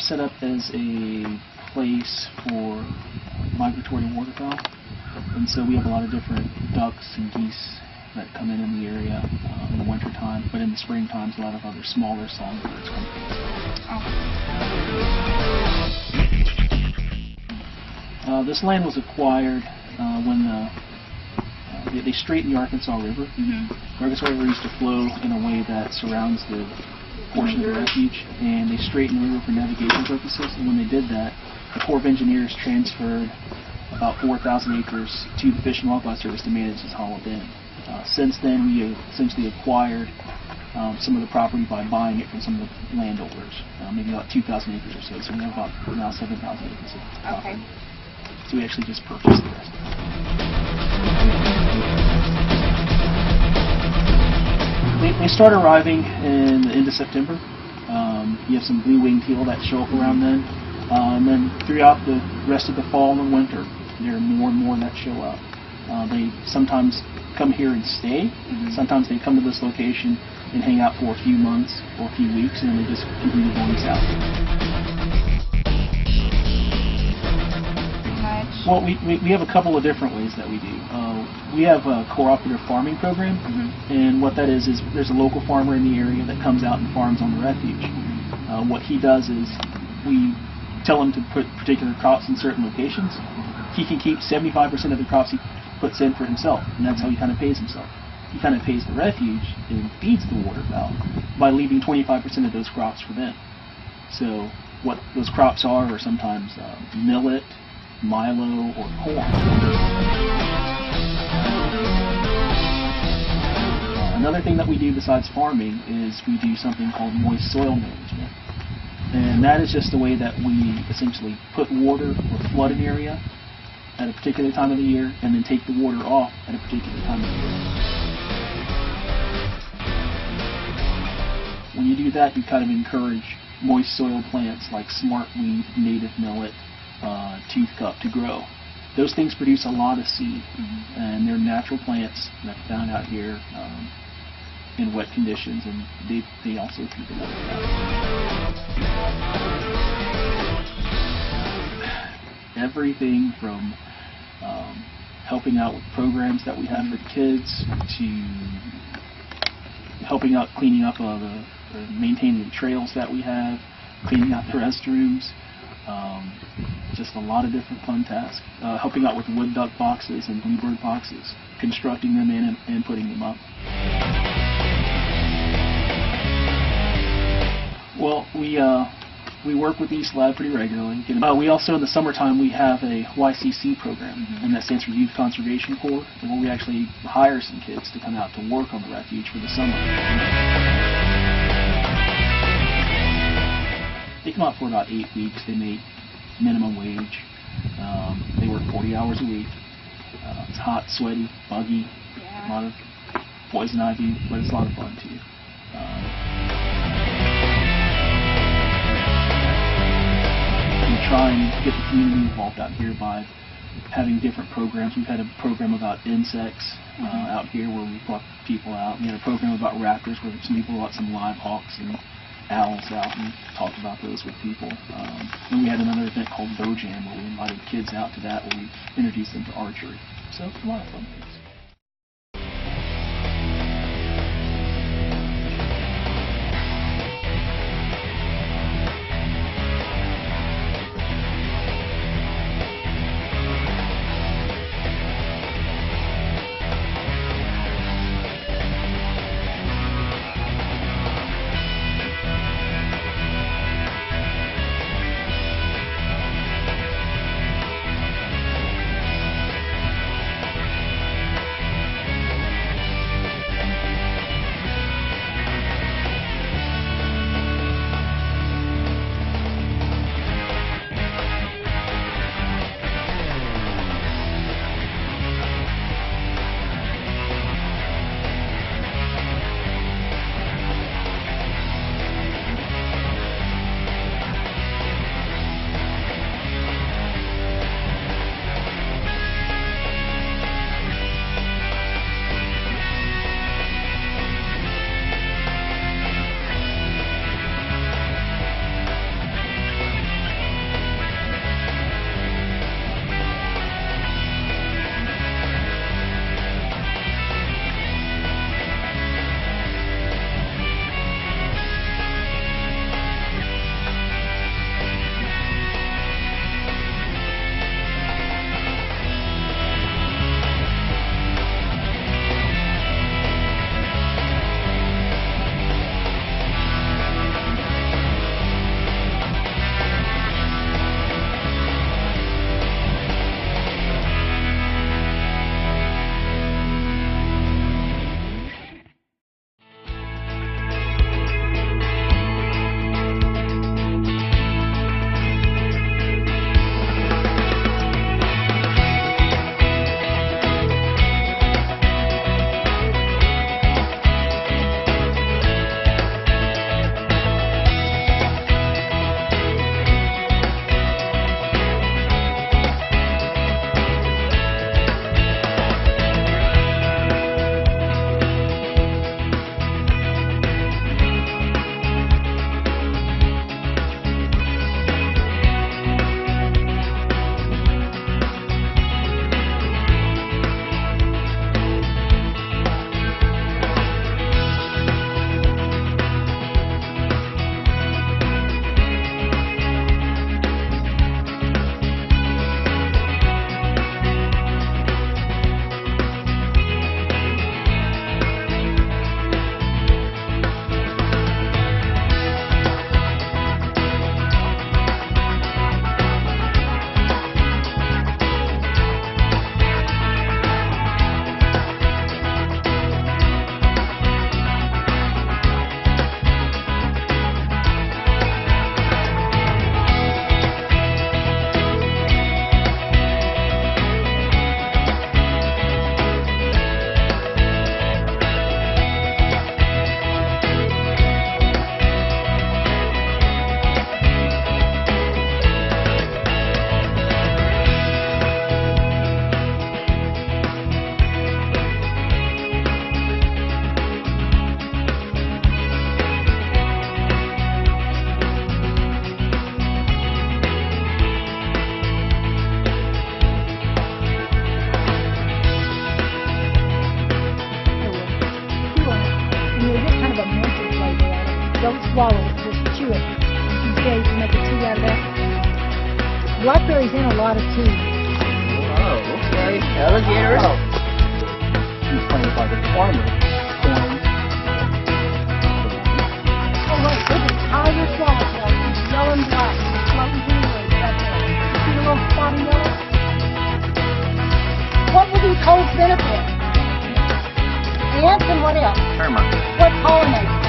set up as a place for migratory waterfowl, and so we have a lot of different ducks and geese that come in the area in the winter time, but in the spring times a lot of other smaller songbirds come in. This land was acquired when they straightened the Arkansas River. The Arkansas River used to flow in a way that surrounds the portion of the refuge, and they straightened the river for navigation purposes, and when they did that, the Corps of Engineers transferred about 4,000 acres to the Fish and Wildlife Service to manage this Holla Bend. Since then, we essentially acquired some of the property by buying it from some of the landowners, maybe about 2,000 acres or so. So we have about now 7,000 acres of property. Okay. So we actually just purchased the rest. They start arriving in the end of September. You have some blue-winged teal that show up around then. And then throughout the rest of the fall and winter, there are more and more that show up. They sometimes come here and stay. Sometimes they come to this location and hang out for a few months or a few weeks, and then they just continue going south. Well, we have a couple of different ways that we do. We have a cooperative farming program, and what that is there's a local farmer in the area that comes out and farms on the refuge. What he does is we tell him to put particular crops in certain locations. He can keep 75% of the crops he puts in for himself, and that's how he kind of pays himself. He kind of pays the refuge and feeds the waterfowl by leaving 25% of those crops for them. So what those crops are sometimes millet, milo, or corn. Another thing that we do besides farming is we do something called moist soil management. And that is just the way that we essentially put water or flood an area at a particular time of the year and then take the water off at a particular time of the year. When you do that, you kind of encourage moist soil plants like smartweed, native millet, toothcup to grow. Those things produce a lot of seed, and they're natural plants that are found out here in wet conditions, and they also feed the waterfowl. Everything from helping out with programs that we have for the kids to helping out cleaning up maintaining the trails that we have, cleaning out the restrooms, just a lot of different fun tasks. Helping out with wood duck boxes and bluebird boxes, constructing them and putting them up. Well, we work with East Lab pretty regularly. We also, in the summertime, we have a YCC program, and that stands for Youth Conservation Corps, where we actually hire some kids to come out to work on the refuge for the summer. They come out for about 8 weeks. They make minimum wage. They work 40 hours a week. It's hot, sweaty, buggy, a lot of poison ivy, but it's a lot of fun too. We try and get the community involved out here by having different programs. We've had a program about insects out here where we brought people out. We had a program about raptors where some people brought some live hawks and owls out and talked about those with people. And we had another event called Bow Jam where we invited kids out to that, where we introduced them to archery. So a lot of fun things. swallow it, just chew it. Okay, you can make a tea out of that. Blackberry's in a lot of tea. Oh, okay. Alligators. Oh. He's planted by the farmer. Corn. Oh, look, there's a tiger swallowtail. It's yellow and black. It's floating through the woods right there. See the little spot of yellow? What will these holes benefit? Ants and what else? Termites. What pollinates?